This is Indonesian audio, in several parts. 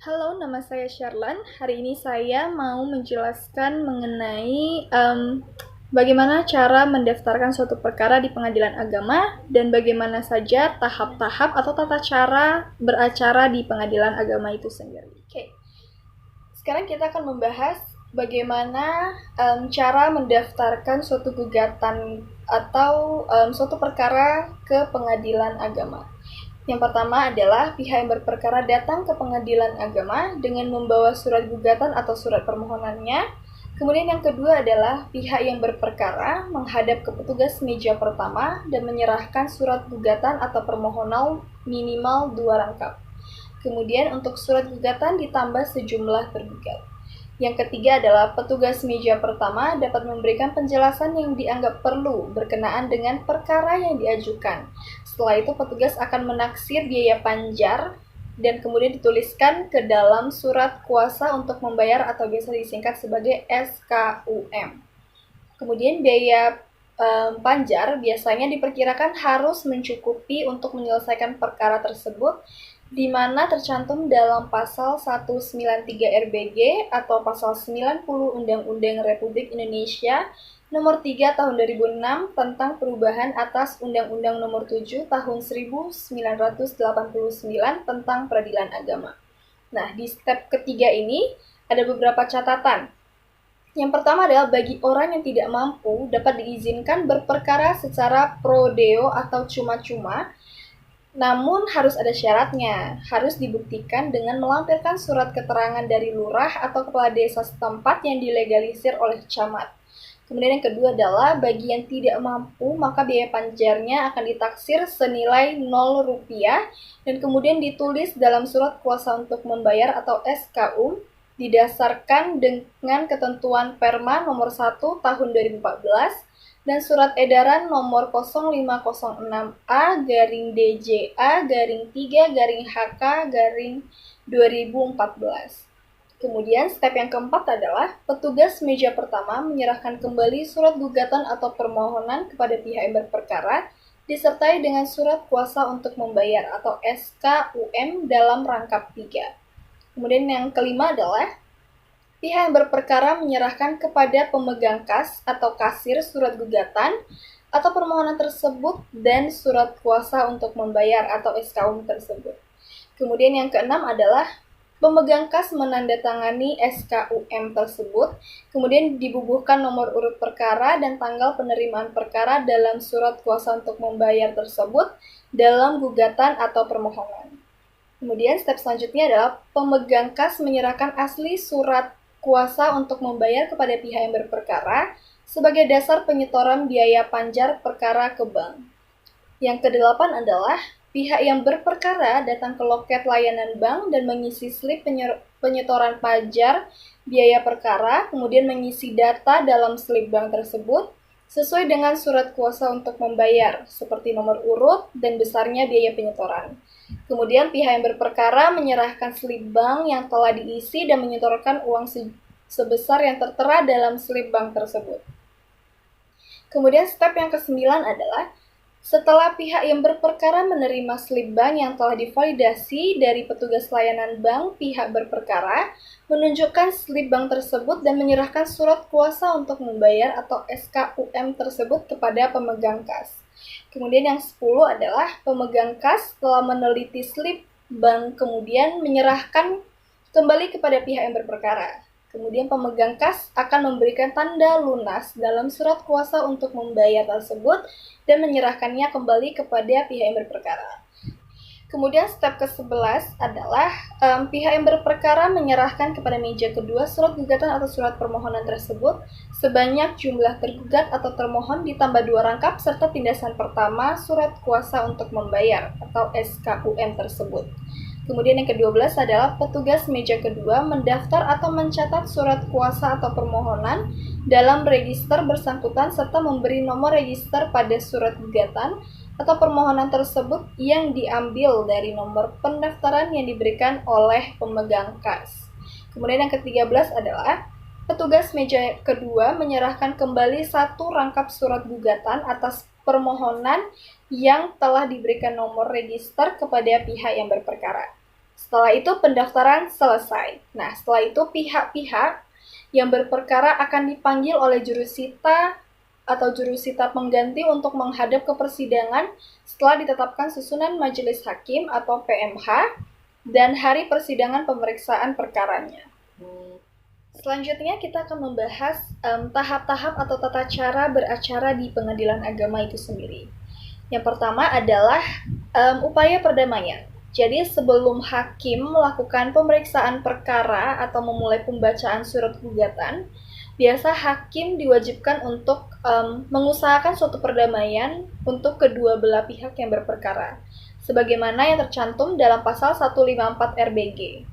Halo, nama saya Sherlan. Hari ini saya mau menjelaskan mengenai bagaimana cara mendaftarkan suatu perkara di pengadilan agama dan bagaimana saja tahap-tahap atau tata cara beracara di pengadilan agama itu sendiri. Oke, sekarang kita akan membahas bagaimana cara mendaftarkan suatu gugatan atau suatu perkara ke pengadilan agama. Yang pertama adalah pihak yang berperkara datang ke pengadilan agama dengan membawa surat gugatan atau surat permohonannya. Kemudian yang kedua adalah pihak yang berperkara menghadap ke petugas meja pertama dan menyerahkan surat gugatan atau permohonan minimal 2 rangkap. Kemudian untuk surat gugatan ditambah sejumlah tergugat. Yang ketiga adalah petugas meja pertama dapat memberikan penjelasan yang dianggap perlu berkenaan dengan perkara yang diajukan. Setelah itu petugas akan menaksir biaya panjar dan kemudian dituliskan ke dalam surat kuasa untuk membayar atau biasa disingkat sebagai SKUM. Kemudian biaya panjar biasanya diperkirakan harus mencukupi untuk menyelesaikan perkara tersebut, di mana tercantum dalam pasal 193 RBG atau pasal 90 Undang-Undang Republik Indonesia Nomor 3 Tahun 2006 tentang perubahan atas Undang-Undang Nomor 7 Tahun 1989 tentang Peradilan Agama. Nah, di step ketiga ini ada beberapa catatan. Yang pertama adalah bagi orang yang tidak mampu dapat diizinkan berperkara secara pro deo atau cuma-cuma, namun harus ada syaratnya, harus dibuktikan dengan melampirkan surat keterangan dari lurah atau kepala desa setempat yang dilegalisir oleh camat. Kemudian yang kedua adalah bagi yang tidak mampu, maka biaya panjarnya akan ditaksir senilai 0 rupiah dan kemudian ditulis dalam surat kuasa untuk membayar atau SKUM didasarkan dengan ketentuan Perma nomor 1 tahun 2014 dan surat edaran nomor 0506A-DJA-3-HK-2014. Kemudian step yang keempat adalah petugas meja pertama menyerahkan kembali surat gugatan atau permohonan kepada pihak yang berperkara disertai dengan surat kuasa untuk membayar atau SKUM dalam rangkap 3. Kemudian yang kelima adalah pihak yang berperkara menyerahkan kepada pemegang kas atau kasir surat gugatan atau permohonan tersebut dan surat kuasa untuk membayar atau SKUM tersebut. Kemudian yang keenam adalah pemegang kas menandatangani SKUM tersebut, kemudian dibubuhkan nomor urut perkara dan tanggal penerimaan perkara dalam surat kuasa untuk membayar tersebut dalam gugatan atau permohonan. Kemudian step selanjutnya adalah pemegang kas menyerahkan asli surat kuasa untuk membayar kepada pihak yang berperkara sebagai dasar penyetoran biaya panjar perkara ke bank. Yang kedelapan adalah pihak yang berperkara datang ke loket layanan bank dan mengisi slip penyetoran pajar biaya perkara, kemudian mengisi data dalam slip bank tersebut sesuai dengan surat kuasa untuk membayar, seperti nomor urut dan besarnya biaya penyetoran. Kemudian pihak yang berperkara menyerahkan slip bank yang telah diisi dan menyetorkan uang sebesar yang tertera dalam slip bank tersebut. Kemudian step yang ke-9 adalah setelah pihak yang berperkara menerima slip bank yang telah divalidasi dari petugas layanan bank, pihak berperkara menunjukkan slip bank tersebut dan menyerahkan surat kuasa untuk membayar atau SKUM tersebut kepada pemegang kas. Kemudian yang 10 adalah pemegang kas telah meneliti slip bank kemudian menyerahkan kembali kepada pihak yang berperkara. Kemudian pemegang kas akan memberikan tanda lunas dalam surat kuasa untuk membayar tersebut dan menyerahkannya kembali kepada pihak yang berperkara. Kemudian step ke-11 adalah pihak yang berperkara menyerahkan kepada meja kedua surat gugatan atau surat permohonan tersebut sebanyak jumlah tergugat atau termohon ditambah 2 rangkap serta tindasan pertama surat kuasa untuk membayar atau SKUM tersebut. Kemudian yang ke-12 adalah petugas meja kedua mendaftar atau mencatat surat kuasa atau permohonan dalam register bersangkutan serta memberi nomor register pada surat gugatan atau permohonan tersebut yang diambil dari nomor pendaftaran yang diberikan oleh pemegang kas. Kemudian yang ke-13 adalah petugas meja kedua menyerahkan kembali 1 rangkap surat gugatan atas permohonan yang telah diberikan nomor register kepada pihak yang berperkara. Setelah itu pendaftaran selesai. Nah, setelah itu pihak-pihak yang berperkara akan dipanggil oleh jurusita atau jurusita pengganti untuk menghadap ke persidangan setelah ditetapkan susunan majelis hakim atau PMH dan hari persidangan pemeriksaan perkaranya. Selanjutnya kita akan membahas tahap-tahap atau tata cara beracara di pengadilan agama itu sendiri. Yang pertama adalah upaya perdamaian. Jadi sebelum hakim melakukan pemeriksaan perkara atau memulai pembacaan surat gugatan, biasa hakim diwajibkan untuk mengusahakan suatu perdamaian untuk kedua belah pihak yang berperkara, sebagaimana yang tercantum dalam pasal 154 RBG.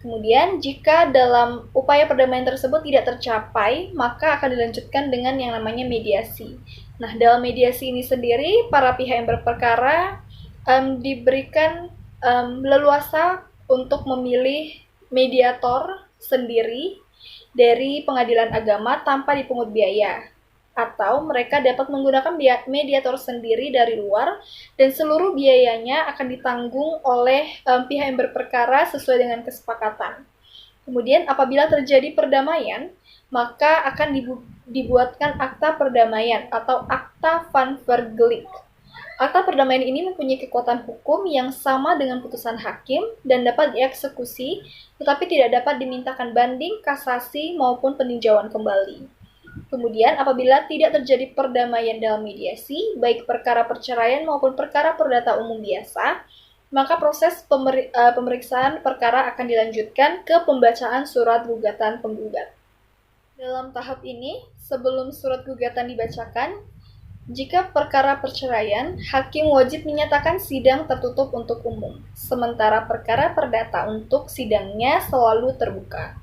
Kemudian, jika dalam upaya perdamaian tersebut tidak tercapai, maka akan dilanjutkan dengan yang namanya mediasi. Nah, dalam mediasi ini sendiri, para pihak yang berperkara diberikan leluasa untuk memilih mediator sendiri dari pengadilan agama tanpa dipungut biaya. Atau mereka dapat menggunakan mediator sendiri dari luar dan seluruh biayanya akan ditanggung oleh pihak yang berperkara sesuai dengan kesepakatan. Kemudian apabila terjadi perdamaian, maka akan dibuatkan akta perdamaian atau akta van vergelijk. Akta perdamaian ini mempunyai kekuatan hukum yang sama dengan putusan hakim dan dapat dieksekusi, tetapi tidak dapat dimintakan banding, kasasi, maupun peninjauan kembali. Kemudian, apabila tidak terjadi perdamaian dalam mediasi, baik perkara perceraian maupun perkara perdata umum biasa, maka proses pemeriksaan perkara akan dilanjutkan ke pembacaan surat gugatan penggugat. Dalam tahap ini, sebelum surat gugatan dibacakan, jika perkara perceraian, hakim wajib menyatakan sidang tertutup untuk umum, sementara perkara perdata untuk sidangnya selalu terbuka.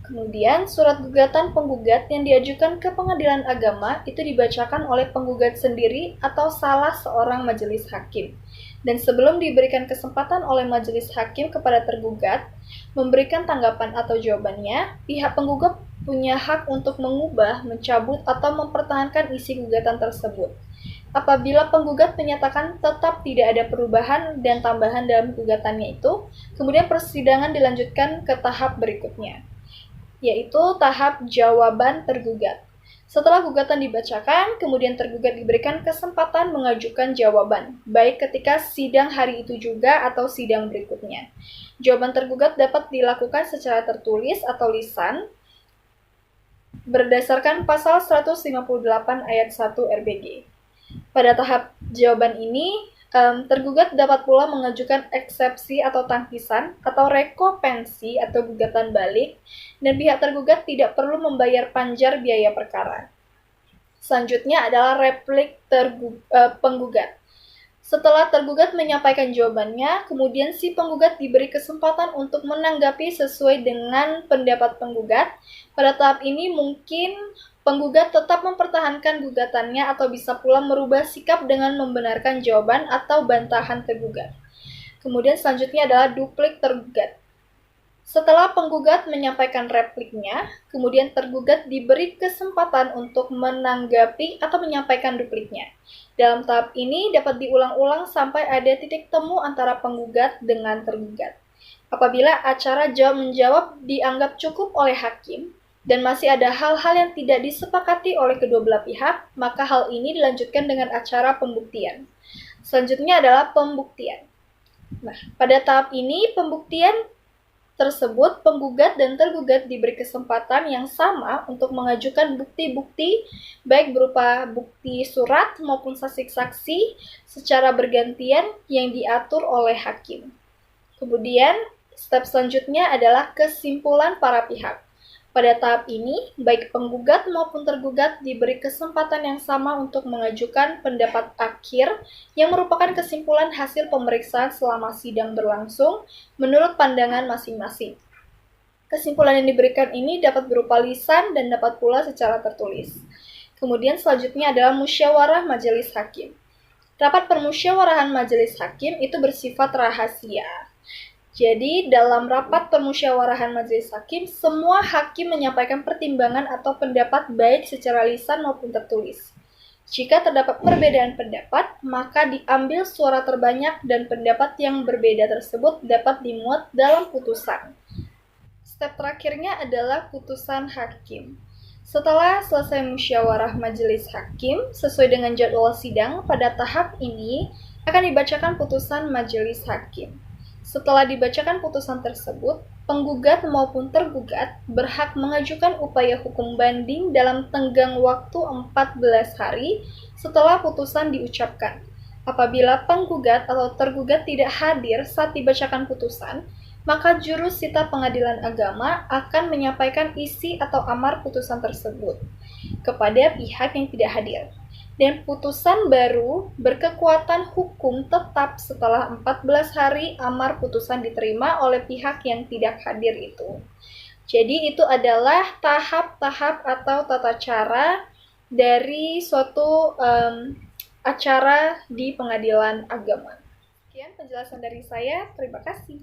Kemudian, surat gugatan penggugat yang diajukan ke pengadilan agama itu dibacakan oleh penggugat sendiri atau salah seorang majelis hakim. Dan sebelum diberikan kesempatan oleh majelis hakim kepada tergugat memberikan tanggapan atau jawabannya, pihak penggugat punya hak untuk mengubah, mencabut, atau mempertahankan isi gugatan tersebut. Apabila penggugat menyatakan tetap tidak ada perubahan dan tambahan dalam gugatannya itu, kemudian persidangan dilanjutkan ke tahap berikutnya, yaitu tahap jawaban tergugat. Setelah gugatan dibacakan, kemudian tergugat diberikan kesempatan mengajukan jawaban, baik ketika sidang hari itu juga atau sidang berikutnya. Jawaban tergugat dapat dilakukan secara tertulis atau lisan, berdasarkan pasal 158 ayat 1 RBG. Pada tahap jawaban ini, tergugat dapat pula mengajukan eksepsi atau tangkisan atau rekopensi atau gugatan balik, dan pihak tergugat tidak perlu membayar panjar biaya perkara. Selanjutnya adalah replik penggugat. Setelah tergugat menyampaikan jawabannya, kemudian si penggugat diberi kesempatan untuk menanggapi sesuai dengan pendapat penggugat. Pada tahap ini mungkin penggugat tetap mempertahankan gugatannya atau bisa pula merubah sikap dengan membenarkan jawaban atau bantahan tergugat. Kemudian selanjutnya adalah duplik tergugat. Setelah penggugat menyampaikan repliknya, kemudian tergugat diberi kesempatan untuk menanggapi atau menyampaikan dupliknya. Dalam tahap ini dapat diulang-ulang sampai ada titik temu antara penggugat dengan tergugat. Apabila acara jawab-menjawab dianggap cukup oleh hakim, dan masih ada hal-hal yang tidak disepakati oleh kedua belah pihak, maka hal ini dilanjutkan dengan acara pembuktian. Selanjutnya adalah pembuktian. Nah, pada tahap ini pembuktian tersebut, penggugat dan tergugat diberi kesempatan yang sama untuk mengajukan bukti-bukti, baik berupa bukti surat maupun saksi-saksi secara bergantian yang diatur oleh hakim. Kemudian, step selanjutnya adalah kesimpulan para pihak. Pada tahap ini, baik penggugat maupun tergugat diberi kesempatan yang sama untuk mengajukan pendapat akhir yang merupakan kesimpulan hasil pemeriksaan selama sidang berlangsung menurut pandangan masing-masing. Kesimpulan yang diberikan ini dapat berupa lisan dan dapat pula secara tertulis. Kemudian selanjutnya adalah musyawarah majelis hakim. Rapat permusyawarahan majelis hakim itu bersifat rahasia. Jadi, dalam rapat permusyawarahan majelis hakim, semua hakim menyampaikan pertimbangan atau pendapat baik secara lisan maupun tertulis. Jika terdapat perbedaan pendapat, maka diambil suara terbanyak dan pendapat yang berbeda tersebut dapat dimuat dalam putusan. Step terakhirnya adalah putusan hakim. Setelah selesai musyawarah majelis hakim, sesuai dengan jadwal sidang, pada tahap ini akan dibacakan putusan majelis hakim. Setelah dibacakan putusan tersebut, penggugat maupun tergugat berhak mengajukan upaya hukum banding dalam tenggang waktu 14 hari setelah putusan diucapkan. Apabila penggugat atau tergugat tidak hadir saat dibacakan putusan, maka jurusita pengadilan agama akan menyampaikan isi atau amar putusan tersebut kepada pihak yang tidak hadir. Dan putusan baru berkekuatan hukum tetap setelah 14 hari amar putusan diterima oleh pihak yang tidak hadir itu. Jadi itu adalah tahap-tahap atau tata cara dari suatu acara di pengadilan agama. Sekian penjelasan dari saya, terima kasih.